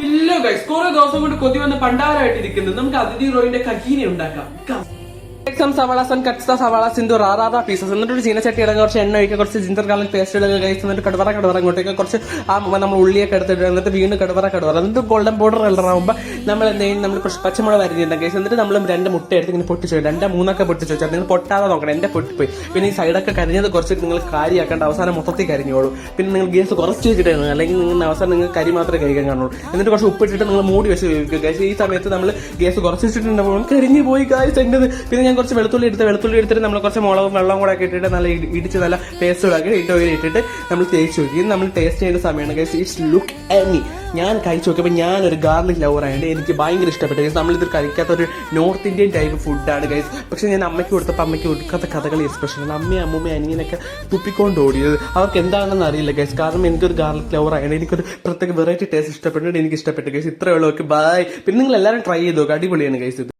ഇല്ല ഗൈസ്, കുറെ ദിവസം കൊണ്ട് കൊതി വന്ന് പണ്ടാരായിട്ടിരിക്കുന്നത്. നമുക്ക് അതിഥി റോയിന്റെ കക്കീനെ ഉണ്ടാക്കാം. സവാള കച്ച സവാള സിന്ധു റാറാ പീസസ് എന്നിട്ട് ഒരു ചീനച്ചട്ടി ഇടങ്ങ് കുറച്ച് എണ്ണ ഒഴിക്കുക, കുറച്ച് ജിഞ്ചർ ഗാർലിക് പേസ്റ്റ് ഇടുക ഗൈസ്. എന്നിട്ട് കടുവറ ഇങ്ങോട്ടേക്ക് കുറച്ച് നമ്മൾ ഉള്ളിയൊക്കെ എടുത്തിട്ട് എന്നിട്ട് വീണ്ടും കടുവറ എന്നിട്ട് ഗോൾഡൻ പൗഡർ കളറാകുമ്പോൾ നമ്മൾ എന്തെങ്കിലും നമ്മൾ കുറച്ച് പച്ചമുളക് അരിഞ്ഞിട്ടുണ്ട് ഗൈസ്. എന്നിട്ട് നമ്മൾ 2 മുട്ട എടുത്ത് ഇങ്ങനെ പൊട്ടിച്ചു 2-3 പൊട്ടിച്ചു വെച്ചാൽ നിങ്ങൾ പൊട്ടാതെ നോക്കണം. എന്റെ പൊട്ടിപ്പോയി. പിന്നെ ഈ സൈഡൊക്കെ കരിഞ്ഞത് കുറച്ച് നിങ്ങൾ കാര്യമാക്കേണ്ട, അവസാനം മൊത്തത്തിൽ കരിഞ്ഞോളൂ. പിന്നെ നിങ്ങൾ ഗ്യാസ് കുറച്ച് വെച്ചിട്ട് അല്ലെങ്കിൽ നിങ്ങൾ അവസാനം നിങ്ങൾ കരി മാത്രമേ കഴിക്കാൻ കാണുള്ളൂ. എന്നിട്ട് കുറച്ച് ഉപ്പിട്ടിട്ട് നിങ്ങൾ മൂടി വെച്ച് കഴിക്കുക ഗൈസ്. ഈ സമയത്ത് നമ്മൾ ഗ്യാസ് കുറച്ച് വെച്ചിട്ടുണ്ടാവും, കരിഞ്ഞു പോയി ഗൈസ് എൻ്റെത്. പിന്നെ ഞാൻ കുറച്ച് വെളുത്തുള്ളി എടുത്തിട്ട് നമ്മൾ കുറച്ച് മുളകും വെള്ളം കൂടെ ഒക്കെ ഇട്ടിട്ട് നല്ല ഇടിച്ച് നല്ല പേസ്റ്റ് ആക്കി ഇട്ടിട്ട് നമ്മൾ തേച്ച് നോക്കി. നമ്മൾ ടേസ്റ്റ് ചെയ്യുന്ന സമയമാണ് ഗൈസ്. It's look Amy. ഞാൻ കഴിച്ചു നോക്കിയപ്പോൾ ഞാനൊരു ഗാർലിക് ലവർ ആയതുകൊണ്ട് എനിക്ക് ഭയങ്കര ഇഷ്ടപ്പെട്ടു ഗൈസ്. നമ്മളിത് കഴിക്കാത്ത ഒരു നോർത്ത് ഇന്ത്യൻ ടൈപ്പ് ഫുഡാണ് ഗൈസ്. പക്ഷെ ഞാൻ അമ്മയ്ക്ക് കൊടുത്തപ്പോൾ അമ്മയ്ക്ക് കൊടുക്കാത്ത കഥകൾ എക്സ്പ്രഷൻ അമ്മയും അമ്മൂമ്മയും അനിയനൊക്കെ തുപ്പിക്കൊണ്ട് ഓടിയത്. അവർക്ക് എന്താണെന്ന് അറിയില്ല ഗൈസ്. കാരണം എനിക്കൊരു ഗാർലിക് ലവർ ആയതുകൊണ്ട് എനിക്കൊരു പ്രത്യേക വെറൈറ്റി ടേസ്റ്റ് ഇഷ്ടപ്പെട്ടിട്ട് എനിക്ക് ഇഷ്ടപ്പെട്ടു ഗൈസ്. ഇത്രയേ ഉള്ളൂ. Okay bye. പിന്നെ നിങ്ങൾ എല്ലാവരും ട്രൈ ചെയ്ത് നോക്കുക, അടിപൊളിയാണ് ഗൈസ് ഇത്.